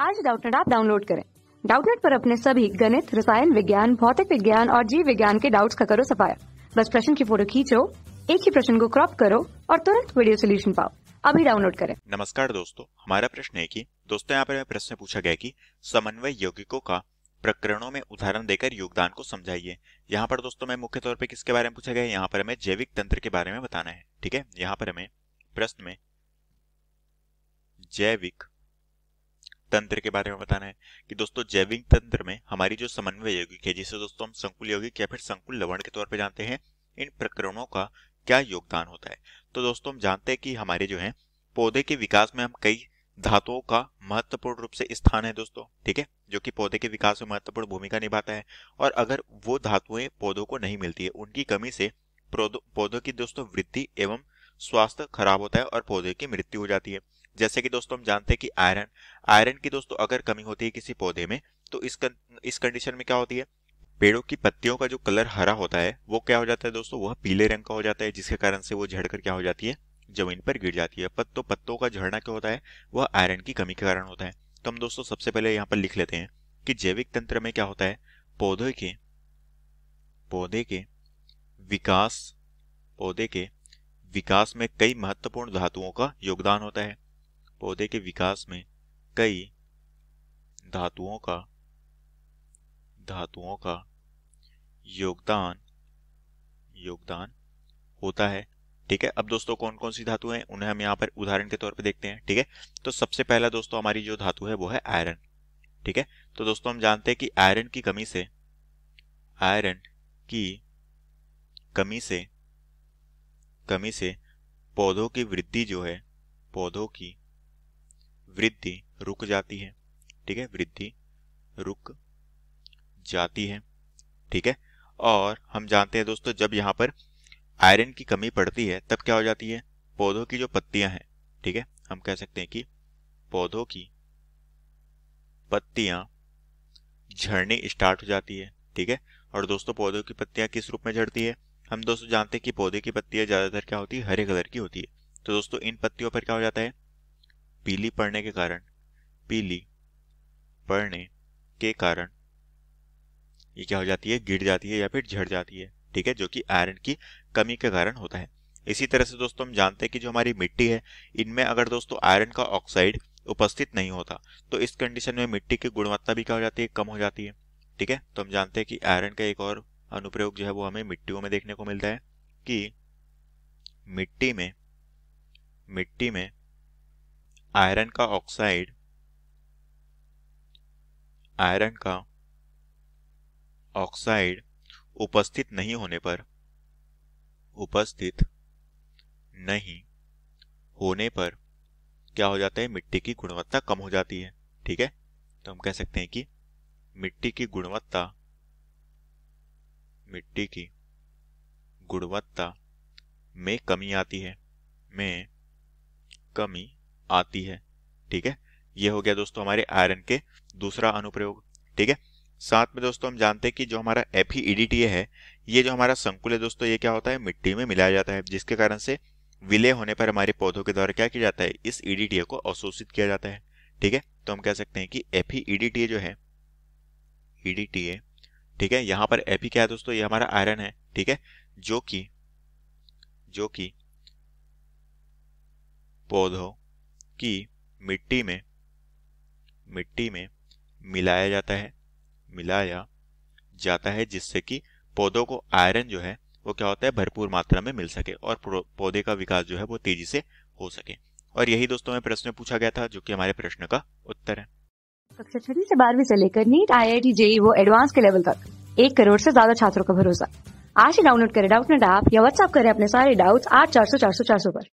आज Doubtnut app download करें। Doubtnut पर अपने सभी गणित, रसायन विज्ञान, भौतिक विज्ञान और जीव विज्ञान के डाउट्स का करो सफाया। बस प्रश्न की फोटो खींचो, एक ही प्रश्न को क्रॉप करो और तुरंत वीडियो सोल्यूशन पाओ। अभी डाउनलोड करें। नमस्कार दोस्तों, हमारा प्रश्न है कि दोस्तों यहाँ पर प्रश्न पूछा गया कि समन्वय यौगिकों का प्रकरणों में उदाहरण देकर योगदान को समझाइए। यहाँ पर दोस्तों मैं मुख्य तौर पे किसके बारे में पूछा गया है, यहाँ पर हमें जैविक तंत्र के बारे में बताना है। ठीक है, यहाँ पर हमें प्रश्न में जैविक तंत्र के बारे में बताना है कि दोस्तों जैविक तंत्र में हमारी जो समन्वय यौगिक है, जिसे दोस्तों हम संकुल यौगिक या फिर संकुल लवण के तौर पे जानते हैं, इन प्रकरणों का क्या योगदान होता है। तो दोस्तों हम जानते हैं कि हमारे जो है पौधे के विकास में हम कई धातुओं का महत्वपूर्ण रूप से स्थान है दोस्तों। ठीक है, जो कि पौधे के विकास में महत्वपूर्ण भूमिका निभाता है। और अगर वो धातुएं पौधों को नहीं मिलती है, उनकी कमी से पौधों की दोस्तों वृद्धि एवं स्वास्थ्य खराब होता है और पौधे की मृत्यु हो जाती है। जैसे कि दोस्तों हम जानते हैं कि आयरन की दोस्तों अगर कमी होती है किसी पौधे में, तो इस कंडीशन में क्या होती है, पेड़ों की पत्तियों का जो कलर हरा होता है वो क्या हो जाता है दोस्तों, वह पीले रंग का हो जाता है, जिसके कारण से वो झड़कर क्या हो जाती है, जमीन पर गिर जाती है। पत्तों का झड़ना क्या होता है, वह आयरन की कमी के कारण होता है। तो हम दोस्तों सबसे पहले यहाँ पर लिख लेते हैं कि जैविक तंत्र में क्या होता है, पौधे के विकास में कई महत्वपूर्ण धातुओं का योगदान होता है। पौधे के विकास में कई धातुओं का योगदान होता है। ठीक है, अब दोस्तों कौन कौन सी धातु हैं उन्हें हम यहाँ पर उदाहरण के तौर पे देखते हैं। ठीक है, तो सबसे पहला दोस्तों हमारी जो धातु है वो है आयरन। ठीक है, तो दोस्तों हम जानते हैं कि आयरन की कमी से पौधों की वृद्धि जो है, पौधों की वृद्धि रुक जाती है। ठीक है, वृद्धि रुक जाती है। ठीक है, और हम जानते हैं दोस्तों जब यहाँ पर आयरन की कमी पड़ती है तब क्या हो जाती है, पौधों की जो पत्तियां हैं, ठीक है, हम कह सकते हैं कि पौधों की पत्तियां झड़नी स्टार्ट हो जाती है। ठीक है, और दोस्तों पौधों की पत्तियां किस रूप में झड़ती है, हम दोस्तों जानते हैं कि पौधे की पत्तियां ज्यादातर क्या होती है, हरे कलर की होती है। तो दोस्तों इन पत्तियों पर क्या हो जाता है, पीली पड़ने के कारण ये क्या हो जाती है, गिर जाती है या फिर झड़ जाती है। ठीक है, जो कि आयरन की कमी के कारण होता है। इसी तरह से दोस्तों हम जानते हैं कि जो हमारी मिट्टी है, इनमें अगर दोस्तों आयरन का ऑक्साइड उपस्थित नहीं होता तो इस कंडीशन में मिट्टी की गुणवत्ता भी क्या हो जाती है, कम हो जाती है। ठीक है, तो हम जानते हैं कि आयरन का एक और अनुप्रयोग जो है वो हमें मिट्टियों में देखने को मिलता है कि मिट्टी में आयरन का ऑक्साइड उपस्थित नहीं होने पर क्या हो जाता है, मिट्टी की गुणवत्ता कम हो जाती है। ठीक है, तो हम कह सकते हैं कि मिट्टी की गुणवत्ता में कमी आती है। ठीक है, ये हो गया दोस्तों हमारे आयरन के दूसरा अनुप्रयोग। ठीक है, साथ में दोस्तों हम जानते हैं कि जो हमारा FeEDTA है, ये जो हमारा संकुल है दोस्तों, ये क्या होता है, मिट्टी में मिलाया जाता है, जिसके कारण से विलय होने पर हमारे पौधों के द्वारा क्या किया जाता है, इस EDTA को अवशोषित किया जाता है। ठीक है, तो हम कह सकते हैं कि FeEDTA जो है, EDTA, ठीक है, यहाँ पर Fe क्या है दोस्तों, ये हमारा आयरन है। ठीक है, जो कि पौधों की मिट्टी में मिलाया जाता है, जिससे कि पौधों को आयरन जो है वो क्या होता है, भरपूर मात्रा में मिल सके और पौधे का विकास जो है वो तेजी से हो सके। और यही दोस्तों में प्रश्न पूछा गया था, जो कि हमारे प्रश्न का उत्तर है। कक्षा 6 से 12वीं से लेकर नीट, IIT, JEE वो एडवांस के लेवल तक 1 करोड़ से ज्यादा छात्रों का भरोसा। आज ही डाउनलोड करें डाउटनेट ऐप या व्हाट्सएप करें अपने सारे डाउट्स 8400 400 400 पर।